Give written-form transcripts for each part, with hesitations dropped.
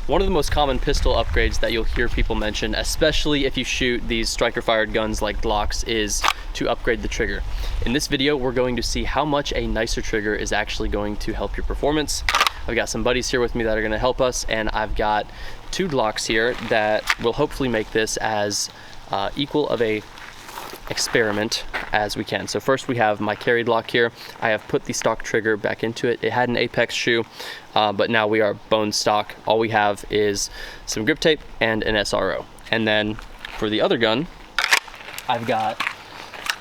One of the most common pistol upgrades that you'll hear people mention, especially if you shoot these striker fired guns like Glocks, is to upgrade the trigger. In this video, we're going to see how much a nicer trigger is actually going to help your performance. I've got some buddies here with me that are gonna help us, and I've got 2 Glocks here that will hopefully make this as equal of a experiment as we can. So first we have my carry Glock here. I have put the stock trigger back into it. It had an Apex shoe, but now we are bone stock. All we have is some grip tape and an SRO. And then for the other gun, I've got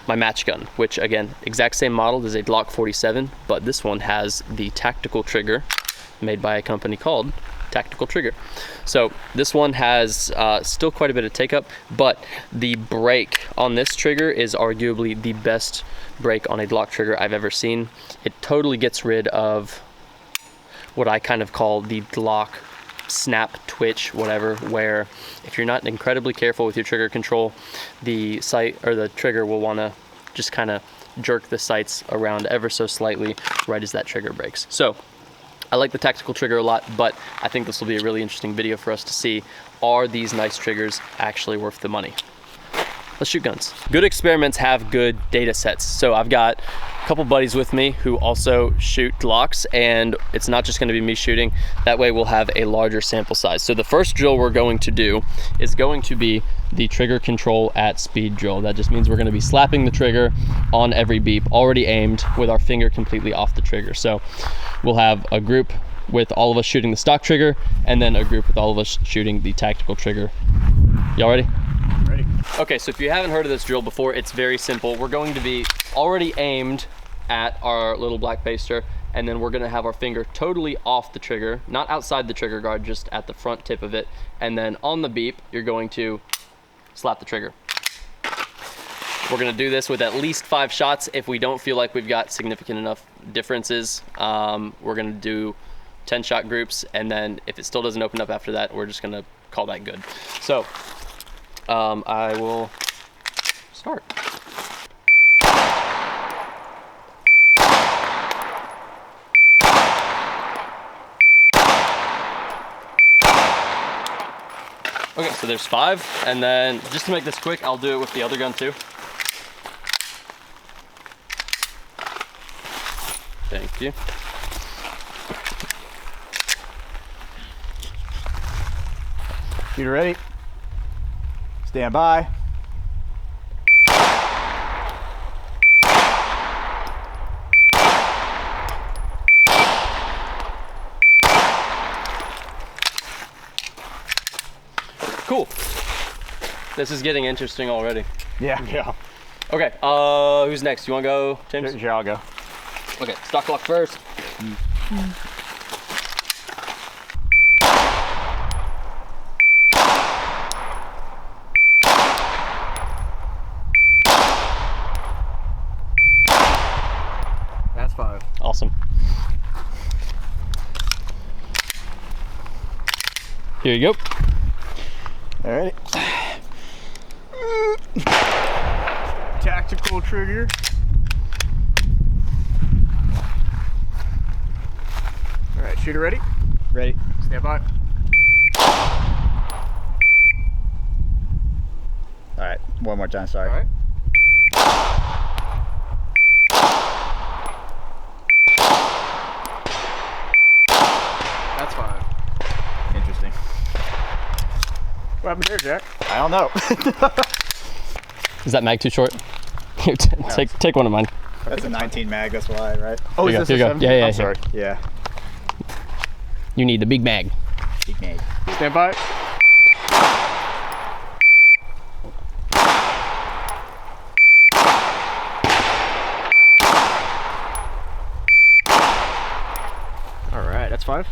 my match gun, which again, exact same model as a Glock 47, but this one has the tactical trigger made by a company called Tactical Trigger. So this one has still quite a bit of take up, but the break on this trigger is arguably the best break on a Glock trigger I've ever seen. It totally gets rid of what I kind of call the Glock snap, twitch, whatever, where if you're not incredibly careful with your trigger control, the sight or the trigger will want to just kind of jerk the sights around ever so slightly right as that trigger breaks. So I like the tactical trigger a lot, but I think this will be a really interesting video for us to see, are these nice triggers actually worth the money? Let's shoot guns. Good experiments have good data sets. So I've got a couple buddies with me who also shoot Glocks, and it's not just gonna be me shooting. That way we'll have a larger sample size. So the first drill we're going to do is going to be the trigger control at speed drill. That just means we're gonna be slapping the trigger on every beep, already aimed with our finger completely off the trigger. So we'll have a group with all of us shooting the stock trigger, and then a group with all of us shooting the tactical trigger. Y'all ready? Ready. Okay, so if you haven't heard of this drill before, it's very simple. We're going to be already aimed at our little black baster, and then we're gonna have our finger totally off the trigger, not outside the trigger guard, just at the front tip of it. And then on the beep, you're going to slap the trigger. We're gonna do this with at least 5 shots. If we don't feel like we've got significant enough differences, we're gonna do 10-shot groups, and then if it still doesn't open up after that, we're just gonna call that good. So I will start. Okay, so there's 5, and then just to make this quick, I'll do it with the other gun too. Thank you. Shooter ready. Stand by. Cool. This is getting interesting already. Yeah. Okay, who's next? You wanna go, James? Here, I'll go. Okay, stock Glock first. That's 5. Awesome. Here you go. All right. Tactical trigger. All right, shooter ready? Ready. Stand by. All right, one more time, sorry. All right. That's 5. Interesting. What happened there, Jack? I don't know. Is that mag too short? Here, take one of mine. That's a 19 mag, that's why, right? Oh, Here is you this go. a 17? Yeah, I'm sorry. Yeah. You need the big mag. Big mag. Stand by. All right, that's 5.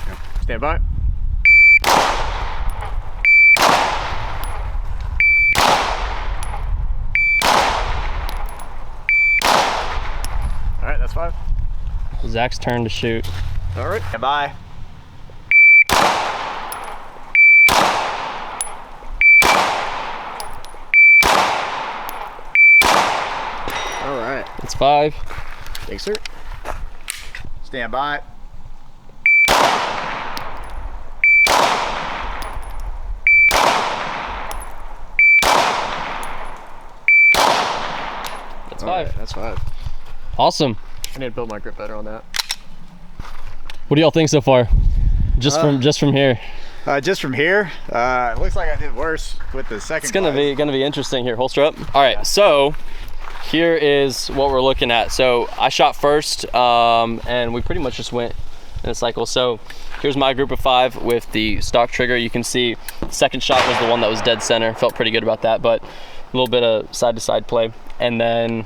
Yep. Stand by. All right, that's 5. Zach's turn to shoot. All right. Stand by. All right. It's 5. Thanks, sir. Stand by. That's 5. Right, that's 5. Awesome. I need to build my grip better on that. What do y'all think so far? Just from here. Just from here, it looks like I did worse with the second. It's gonna be interesting here. Holster up. All right, so here is what we're looking at. So I shot first, and we pretty much just went in a cycle. So here's my group of 5 with the stock trigger. You can see the second shot was the one that was dead center. Felt pretty good about that, but a little bit of side-to-side play. And then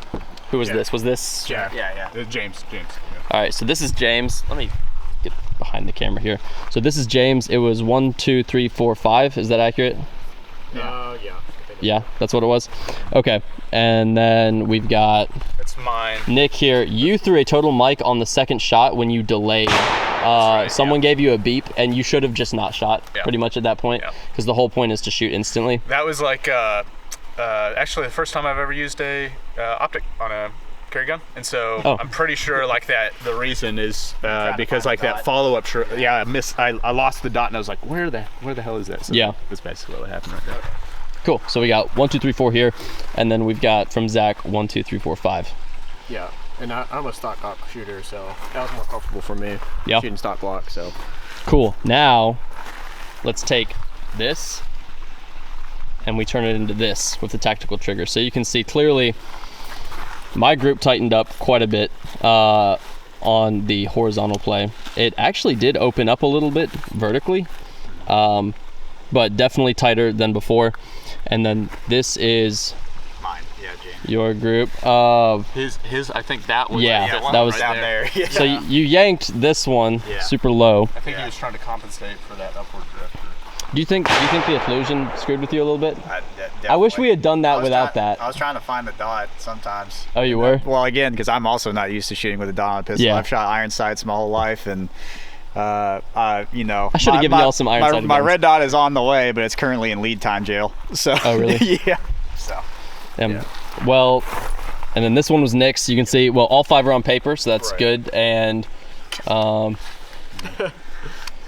who was this? Was this? Yeah. James. Yeah. All right, so this is James. Let me get behind the camera here. So this is James. It was 1, 2, 3, 4, 5. Is that accurate? Yeah. Yeah, that's what it was. Okay, and then we've got That's mine. Nick here. You threw a total mic on the second shot when you delayed. Someone gave you a beep, and you should have just not shot pretty much at that point, because the whole point is to shoot instantly. That was like actually the first time I've ever used a optic on a carry gun, and so I'm pretty sure like that the reason is because like that follow-up I lost the dot and I was like, where the hell is that? So that's basically what happened right there. Cool. So we got 1, 2, 3, 4 here, and then we've got from Zach 1, 2, 3, 4, 5. Yeah, and I'm a stock block shooter, so that was more comfortable for me. Yeah. Shooting stock block. So cool. Now let's take this and we turn it into this with the tactical trigger. So you can see clearly my group tightened up quite a bit on the horizontal play. It actually did open up a little bit vertically, but definitely tighter than before. And then this is Mine. Yeah, James. your group of His I think that was that was right down there. Yeah. So you yanked this one super low. I think he was trying to compensate for that upward drift. Do you think the occlusion screwed with you a little bit? I wish we had done that without that. I was trying to find the dot sometimes. Oh, you were? Well, again, because I'm also not used to shooting with a dot on a pistol. Yeah. I've shot iron sights my whole life, and you know, I should have given y'all some iron sighted my guns. red dot is on the way, but it's currently in lead time jail. So. Oh, really? Yeah. So. Well, and then this one was Nick's. You can see, well, all 5 are on paper, so that's good. And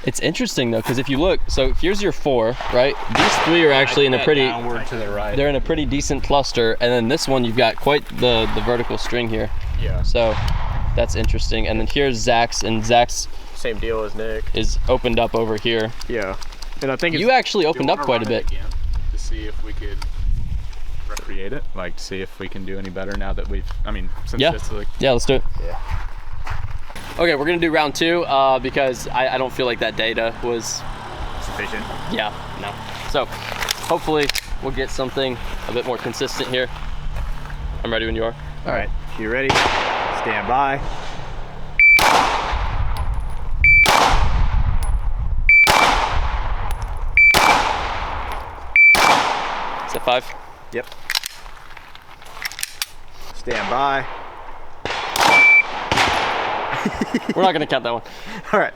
it's interesting though, because if you look, so here's your 4, right? These 3 are actually in a pretty downward to the right. They're in a pretty decent cluster, and then this one you've got quite the vertical string here. yeah, So that's interesting. And then here's Zach's, and Zach's same deal as Nick. is opened up over here. Yeah, and I think it's, You actually opened up quite a bit. Again, to see if we could recreate it, like to see if we can do any better now that we've. I mean, since it's like Yeah, let's do it. Yeah. Okay, we're gonna do round 2 because I don't feel like that data was Sufficient. no. So hopefully we'll get something a bit more consistent here. I'm ready when you are. All right. You ready? Stand by. Is that 5? Yep. Stand by. We're not gonna count that one. All right.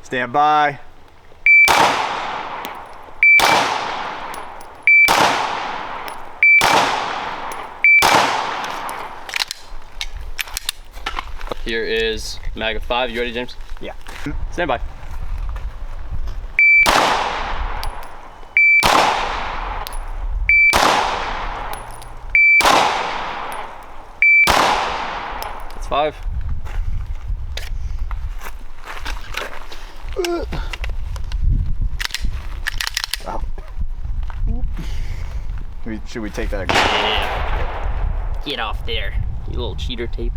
Stand by. Here is mag of 5. You ready, James? Yeah. Stand by. That's 5. Wow. Should we take that? Yeah. Get off there, you little cheater tape.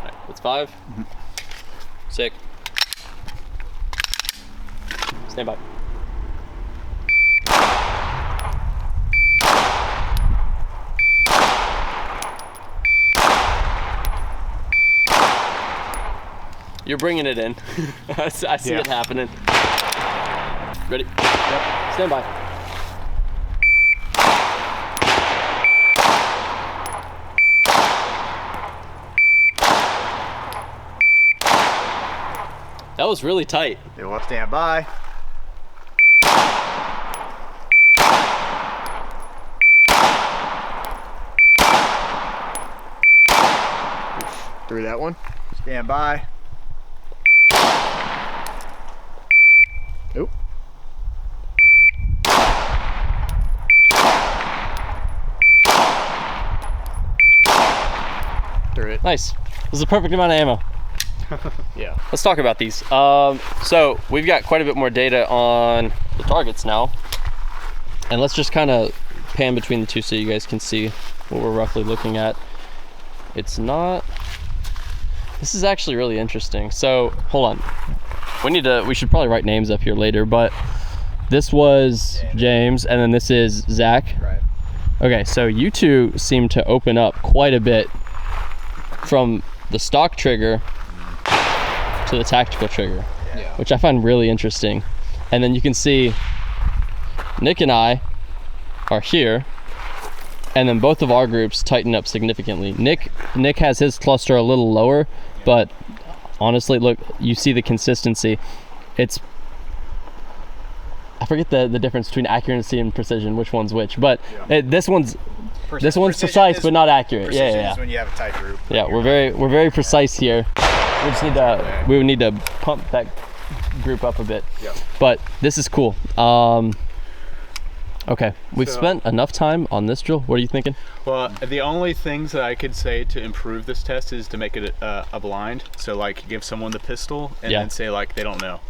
Alright, that's 5. Sick. Stand by. You're bringing it in. I see it happening. Ready? Yep. Stand by. That was really tight. It will stand by. through that one. Stand by. accurate. Nice. This is the perfect amount of ammo. Yeah. Let's talk about these. So we've got quite a bit more data on the targets now. And let's just kind of pan between the two so you guys can see what we're roughly looking at. It's not, this is actually really interesting. So hold on. We should probably write names up here later, but this was James and then this is Zach. Right. Okay, so you two seem to open up quite a bit from the stock trigger to the tactical trigger, which I find really interesting. And then you can see Nick and I are here, and then both of our groups tighten up significantly. Nick has his cluster a little lower, but honestly, look, you see the consistency. I forget the difference between accuracy and precision, which one's which, but this one's precise but not accurate. Yeah. Is when you have a tight group. Yeah, we're very precise here. We would need to pump that group up a bit. Yeah. But this is cool. Okay, we've spent enough time on this drill. What are you thinking? Well, the only things that I could say to improve this test is to make it a blind. So like give someone the pistol and then say like they don't know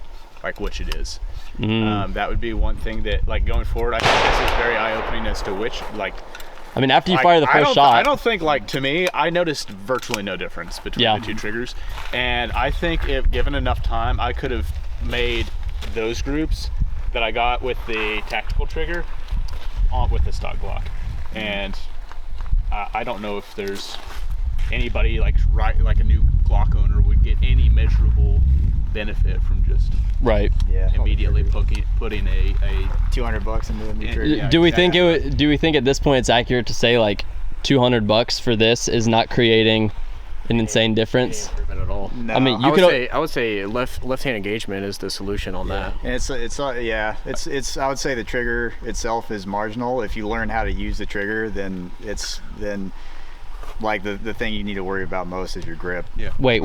like which it is. That would be one thing that like going forward, I think this is very eye-opening as to which like. I mean, after you fire the first shot. I don't think, like, to me, I noticed virtually no difference between the two triggers. And I think if given enough time, I could have made those groups that I got with the tactical trigger on with the stock Glock. And I don't know if there's anybody like a new Glock owner would get any measurable benefit from just immediately putting a $200 into the new trigger. Do we think at this point it's accurate to say like $200 for this is not creating an insane difference? Improvement at all. No. I mean, I would say left-hand engagement is the solution on that. And it's I would say the trigger itself is marginal. If you learn how to use the trigger, then like the thing you need to worry about most is your grip. Yeah. Wait.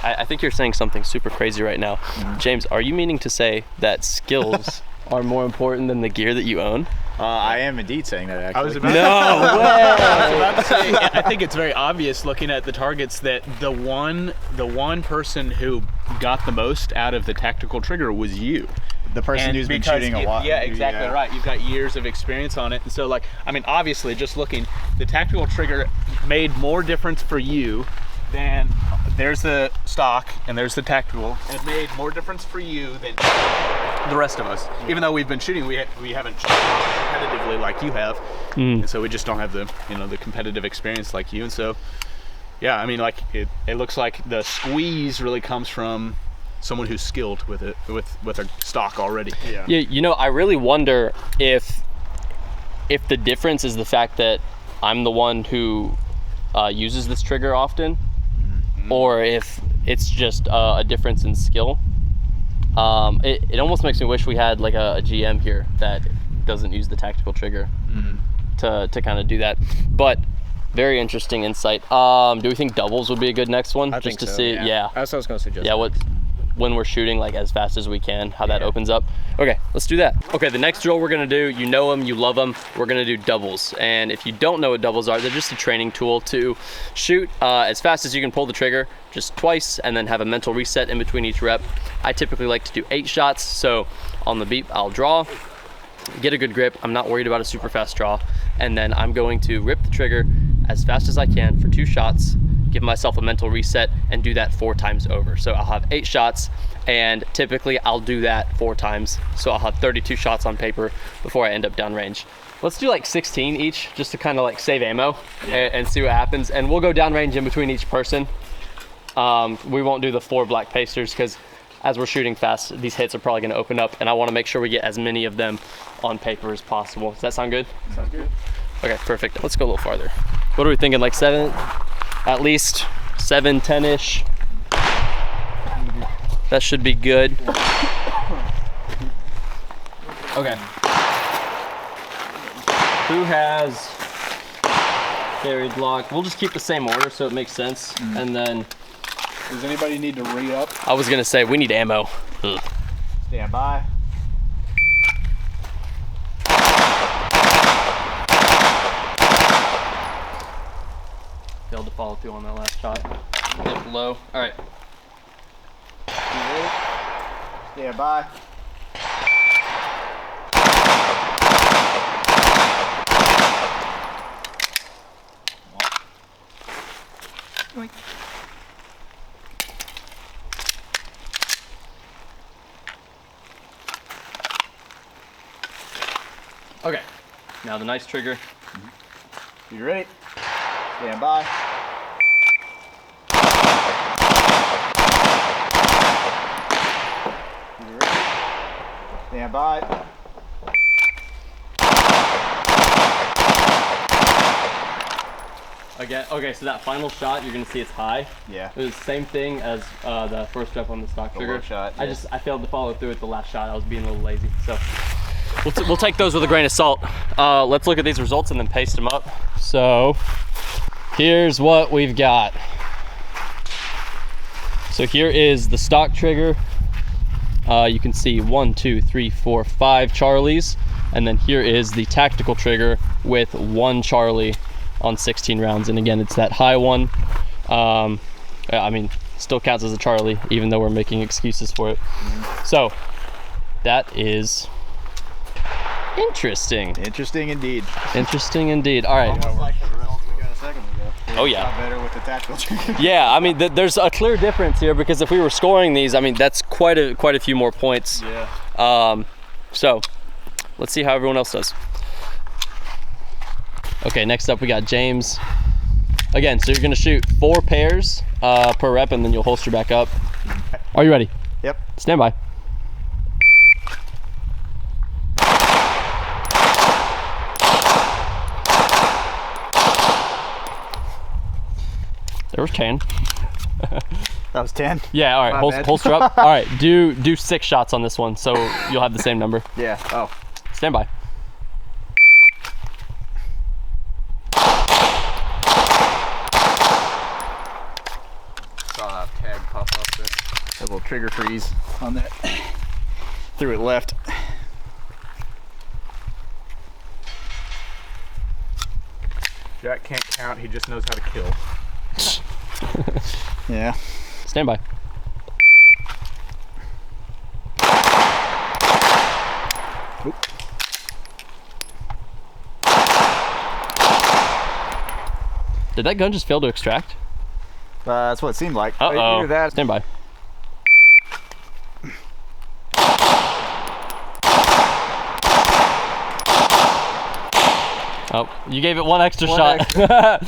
I think you're saying something super crazy right now. James, are you meaning to say that skills are more important than the gear that you own? I am indeed saying that, actually. I was about to say, I think it's very obvious looking at the targets that the one person who got the most out of the tactical trigger was you. The person who's been shooting a lot. Yeah, exactly right. You've got years of experience on it. And so like, I mean, obviously just looking, the tactical trigger made more difference for you than there's the stock and there's the tactical. It made more difference for you than the rest of us. Even though we've been shooting, we haven't shot competitively like you have. And so we just don't have the competitive experience like you. And so, yeah, I mean, like it looks like the squeeze really comes from someone who's skilled with it, with a stock already. Yeah, you know, I really wonder if the difference is the fact that I'm the one who uses this trigger often, or if it's just a difference in skill. It almost makes me wish we had like a GM here that doesn't use the tactical trigger to kind of do that. But very interesting insight. Do we think doubles would be a good next one? I just think to so, see, yeah. That's what I was going to suggest. Yeah, when we're shooting like as fast as we can, how that opens up. Okay, let's do that. Okay, the next drill we're gonna do, you know them, you love them, we're gonna do doubles. And if you don't know what doubles are, they're just a training tool to shoot as fast as you can pull the trigger, just twice, and then have a mental reset in between each rep. I typically like to do 8 shots, so on the beep, I'll draw, get a good grip, I'm not worried about a super fast draw, and then I'm going to rip the trigger as fast as I can for 2 shots, give myself a mental reset, and do that 4 times over. So I'll have 8 shots, and typically I'll do that 4 times. So I'll have 32 shots on paper before I end up downrange. Let's do like 16 each, just to kind of like save ammo and see what happens. And we'll go downrange in between each person. We won't do the 4 black pasters because as we're shooting fast, these hits are probably gonna open up, and I wanna make sure we get as many of them on paper as possible. Does that sound good? Sounds good. Okay, perfect. Let's go a little farther. What are we thinking, like 7? At least 7, 10-ish. That should be good. Okay. Who has carried Glock? We'll just keep the same order so it makes sense. And then, does anybody need to re-up? I was gonna say we need ammo. Stand by. Failed to follow through on that last shot. Dip low. All right. You ready? Stand by. Okay. Now the nice trigger. You ready? Stand by. You ready? Stand by. Again, okay, so that final shot, you're gonna see it's high. Yeah. It was the same thing as the first jump on the stock trigger. low shot, I yeah. I failed to follow through with the last shot. I was being a little lazy, so. We'll take those with a grain of salt. Let's look at these results and then paste them up. So here's what we've got. So here is the stock trigger. You can see 1, 2, 3, 4, 5 Charlies. And then here is the tactical trigger with 1 Charlie on 16 rounds. And again, it's that high one. I mean, still counts as a Charlie, even though we're making excuses for it. So that is interesting. Interesting indeed. Interesting indeed. All right. Almost like the results we got a second ago. Oh yeah. Got better with the tactical trigger. Yeah, I mean, there's a clear difference here because if we were scoring these, I mean, that's quite a few more points. Yeah. So let's see how everyone else does. Okay, next up we got James. Again, so you're gonna shoot 4 pairs per rep, and then you'll holster back up. Are you ready? Yep. Stand by. There was 10. That was 10. Yeah, all right, holster up. All right, do 6 shots on this one, so you'll have the same number. Yeah. Oh. Stand by. Saw that tag pop up there. A little trigger freeze on that. Threw it left. Jack can't count, he just knows how to kill. Yeah. Stand by. Oop. Did that gun just fail to extract? That's what it seemed like. Uh-oh. Either that. Stand by. Oh, you gave it 1 extra One shot.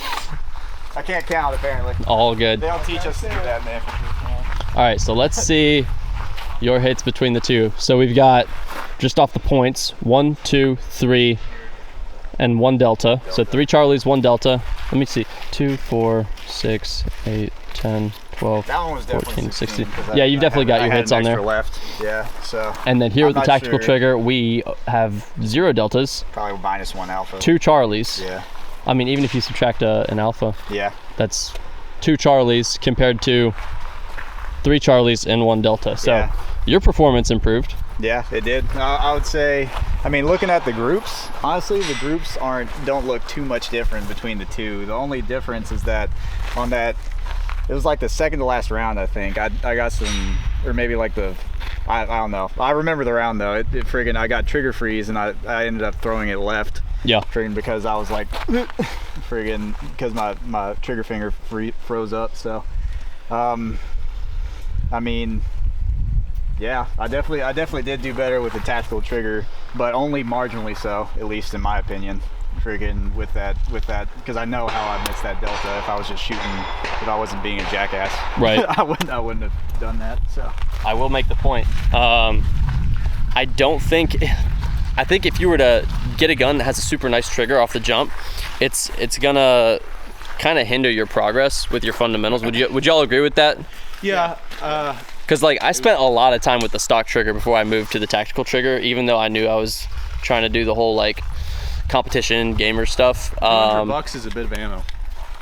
I can't count apparently. All good. They don't teach us to do that, man. All right, so let's see your hits between the two. So we've got, just off the points, 1, 2, 3, and 1 delta. So 3 Charlies, 1 delta. Let me see. 2, 4, 6, 8, 10, 12, That one was 14, 16. 'cause Yeah, you've definitely got your hits on there. Left. Yeah. So. And then here I'm with the not tactical sure. trigger, we have 0 deltas, Probably -1 alpha. 2 Charlies. Yeah. I mean, even if you subtract an alpha, Yeah. that's 2 Charlies compared to 3 Charlies and 1 delta. So Yeah. your performance improved. Yeah, it did. I would say, I mean, looking at the groups, honestly, the groups don't look too much different between the two. The only difference is that on that, it was like the second to last round, I think. I got some, or maybe like I don't know. I remember the round though. It friggin', I got trigger freeze and I ended up throwing it left. Yeah. Friggin' because I was like, friggin' because my trigger finger froze up. So, I mean, yeah, I definitely did do better with the tactical trigger, but only marginally so, at least in my opinion. Friggin' with that, because I know how I missed that delta if I was just shooting, if I wasn't being a jackass. Right. I wouldn't have done that. So I will make the point. I think if you were to get a gun that has a super nice trigger off the jump, it's gonna kind of hinder your progress with your fundamentals. Would y'all agree with that? Yeah. Because like I spent a lot of time with the stock trigger before I moved to the tactical trigger, even though I knew I was trying to do the whole like competition gamer stuff. $200 is a bit of ammo.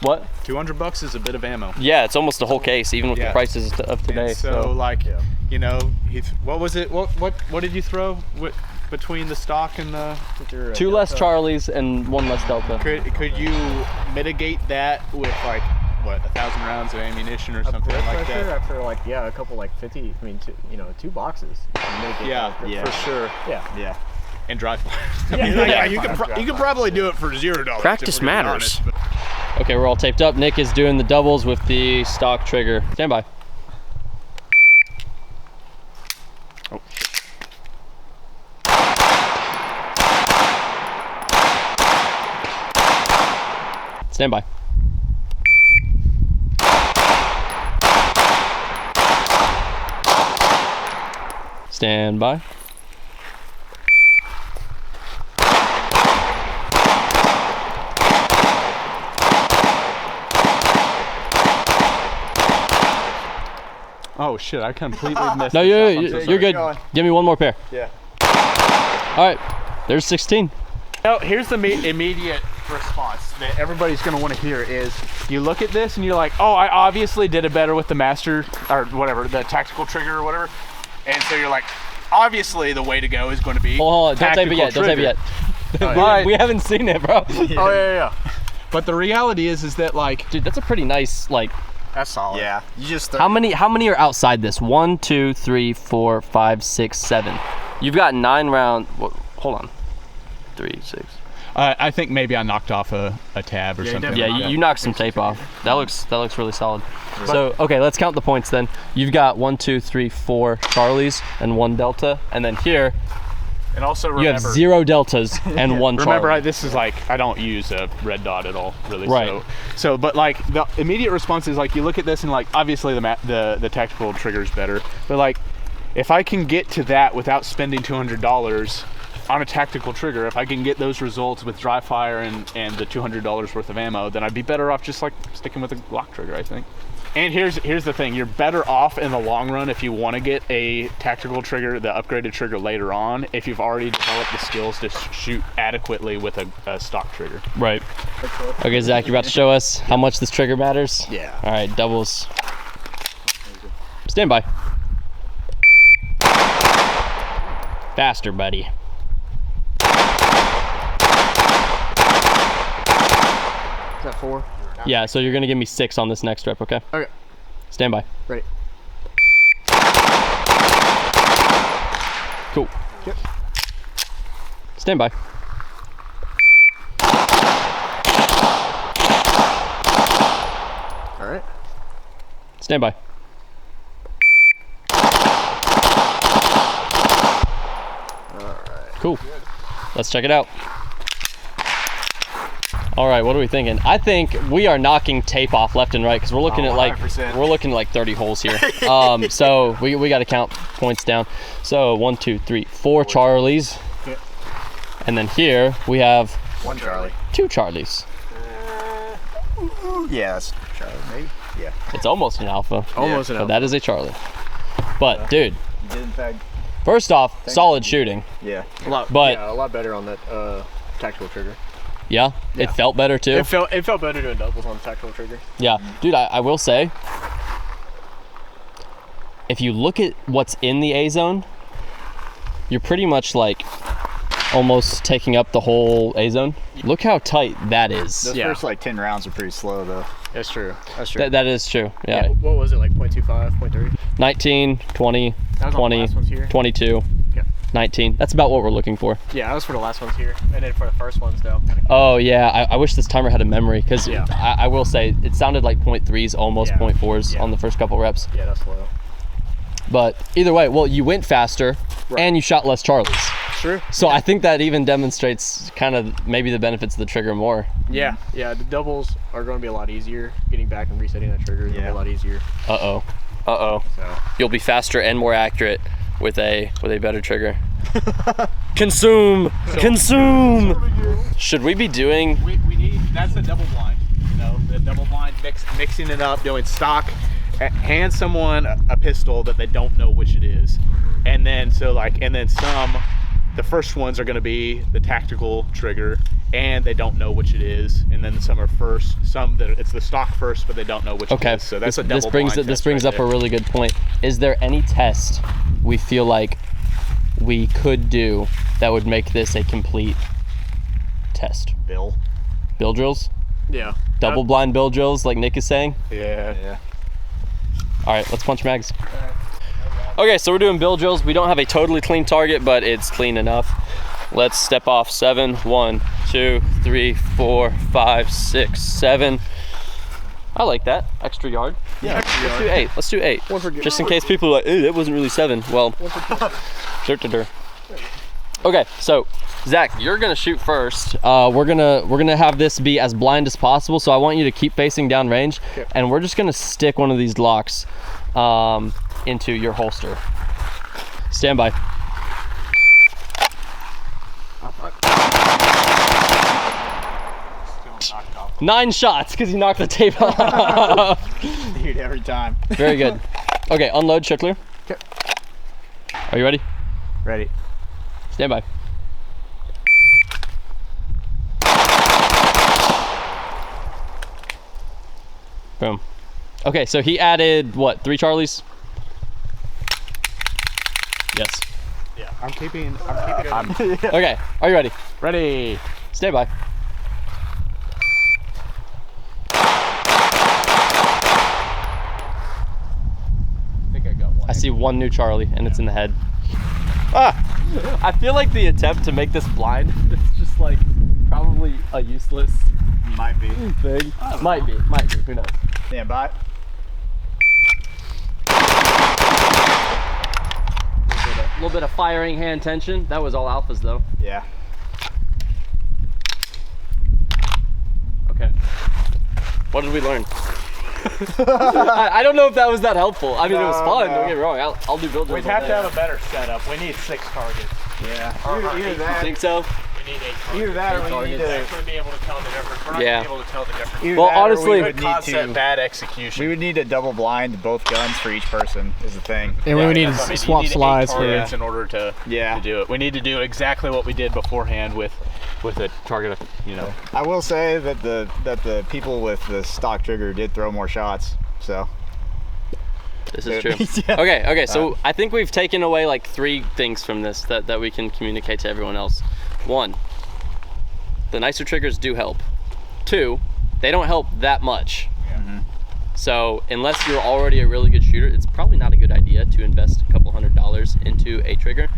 What? $200 is a bit of ammo. Yeah, it's almost a whole case, even with the prices of today. And so like, you know, what was it? What did you throw between the stock and the? 2 less Charlies and 1 less delta. Could you mitigate that with like what, 1,000 rounds of ammunition or something like that. After like a couple like 50. I mean, two boxes. You can make it for sure. Yeah. And dry fire. I mean, you can probably do it for $0. Practice matters. Okay, we're all taped up. Nick is doing the doubles with the stock trigger. Stand by. Oh. Stand by. Stand by. Oh shit, I completely missed. No, you're good. Give me one more pair. Yeah. All right, there's 16. Now, here's the immediate response that everybody's going to want to hear is you look at this and you're like, oh, I obviously did it better with the master or whatever, the tactical trigger or whatever. And so you're like, obviously the way to go is going to be Hold on, don't tape it yet. Don't tape it yet. But, we haven't seen it, bro. Oh yeah. But the reality is that like, Dude, that's a pretty nice, like, That's solid. Yeah. You just how many are outside this? 1, 2, 3, 4, 5, 6, 7. You've got 9 rounds. Hold on. 3, 6. I think maybe I knocked off a tab or something. Yeah, you knocked some tape off. That looks really solid. So okay, let's count the points then. You've got 1, 2, 3, 4 Charlies and 1 Delta, and then here And also remember, you have 0 Deltas and 1 Charlie. Remember, this is like, I don't use a red dot at all, really. Right. So, but like the immediate response is like, you look at this and like, obviously the tactical trigger is better, but like, if I can get to that without spending $200 on a tactical trigger, if I can get those results with dry fire and the $200 worth of ammo, then I'd be better off just like sticking with a Glock trigger, I think. And here's the thing, you're better off in the long run if you want to get a tactical trigger, the upgraded trigger later on, if you've already developed the skills to shoot adequately with a stock trigger. Right. Okay, Zach, you're about to show us how much this trigger matters? Yeah. All right, doubles. Stand by. Faster, buddy. Is that 4? Yeah, so you're gonna give me 6 on this next rep, okay? Okay. Stand by. Ready. Cool. Yep. Stand by. All right. Stand by. All right. Cool. Let's check it out. All right, what are we thinking? I think we are knocking tape off left and right because we're looking at like 30 holes here. So we got to count points down. So 1, 2, 3, 4 Charlies, Yep. and then here we have 1 Charlie. 2 Charlies. Yeah, that's Charlie, maybe. Yeah. It's almost an alpha. Almost an But alpha. that is a Charlie. But dude, You did in fact. first off, solid shooting. Yeah. A lot better on that tactical trigger. Yeah, it felt better too. It felt better doing doubles on the tactical trigger. Yeah, dude, I will say, if you look at what's in the A zone, you're pretty much like almost taking up the whole A zone. Look how tight that is. Those first like 10 rounds are pretty slow though. That's true. That's true. That is true. Yeah. What was it, like 0.25, 0.3? 19, 20, That was on the 20, last ones here. 22, Okay. 19. That's about what we're looking for. Yeah, that was for the last ones here. And then for the first ones though. Kind of Oh yeah, I wish this timer had a memory because Yeah. I will say it sounded like 0.3s, almost Yeah. 0.4s Yeah. on the first couple reps. yeah, that's low. But either way, well, you went faster and you shot less Charlies. True. So I think that even demonstrates kind of maybe the benefits of the trigger more. Yeah, the doubles are going to be a lot easier. Getting back and resetting that trigger is going to be a lot easier. Uh-oh. Uh-oh. So. You'll be faster and more accurate with a better trigger. Consume! Should we be doing... We need, that's the double blind, you know, the double blind mixing it up, doing stock, hand someone a pistol that they don't know which it is. And then, the first ones are going to be the tactical trigger and they don't know which it is. And then some are first, it's the stock first, but they don't know which it is. So that's a double blind test. This brings up a really good point. Is there any test we feel like we could do that would make this a complete test? Bill. Bill drills? Yeah. Double blind bill drills, like Nick is saying. Yeah. All right, let's punch mags. Okay, so we're doing bill drills. We don't have a totally clean target, but it's clean enough. Let's step off 7. 1, 2, 3, 4, 5, 6, 7. I like that extra yard. Yeah. Let's do 8. Let's do 8. Just in case people are like, "Ew, that wasn't really 7." Well, okay, so Zach, you're gonna shoot first. We're gonna have this be as blind as possible. So I want you to keep facing down range, and we're just gonna stick one of these locks into your holster. Stand by. Nine shots because you knocked the tape off. Dude, every time. Very good. Okay, unload, Chickler. Okay. Are you ready? Ready. Stand by. Boom. Okay, so he added what? 3 Charlies? Yes. Yeah. I'm keeping. Okay, are you ready? Ready. Stand by. I see 1 new Charlie, and it's in the head. Ah! I feel like the attempt to make this blind is just like probably a useless Might be. thing. Might be. Who knows? Stand by. A little bit of firing hand tension. That was all alphas though. Yeah. Okay. What did we learn? I don't know if that was that helpful. I mean, it was fun. Don't get me wrong. I'll do build drills. We'd have to have a better setup. We need 6 targets. Yeah. Either that. Think so? We need 8 targets. Either that or we need to. Actually be able to tell the difference. We're not Yeah. gonna be able to tell the difference. Either Well, that or honestly- we Good would need Concept, to. bad execution. We would need to double blind both guns for each person. Is the thing. And we would need that's what I to mean. swap You need 8 slides for targets in order to do it. We need to do exactly what we did beforehand with a target. You know. I will say that the people with the stock trigger did throw more shots. So. This is true. Yeah. Okay, so I think we've taken away like 3 things from this that we can communicate to everyone else. 1, the nicer triggers do help. 2, they don't help that much. So unless you're already a really good shooter, it's probably not a good idea to invest a couple $100s into a trigger.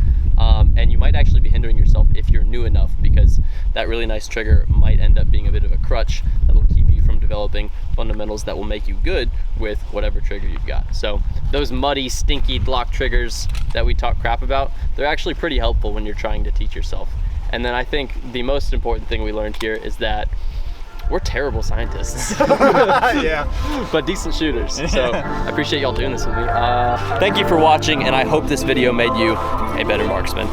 And you might actually be hindering yourself if you're new enough, because that really nice trigger might end up being a bit of a crutch that'll keep you from developing fundamentals that will make you good with whatever trigger you've got. So those muddy, stinky block triggers that we talk crap about, they're actually pretty helpful when you're trying to teach yourself. And then I think the most important thing we learned here is that we're terrible scientists. Yeah. But decent shooters. So I appreciate y'all doing this with me. Thank you for watching, and I hope this video made you a better marksman.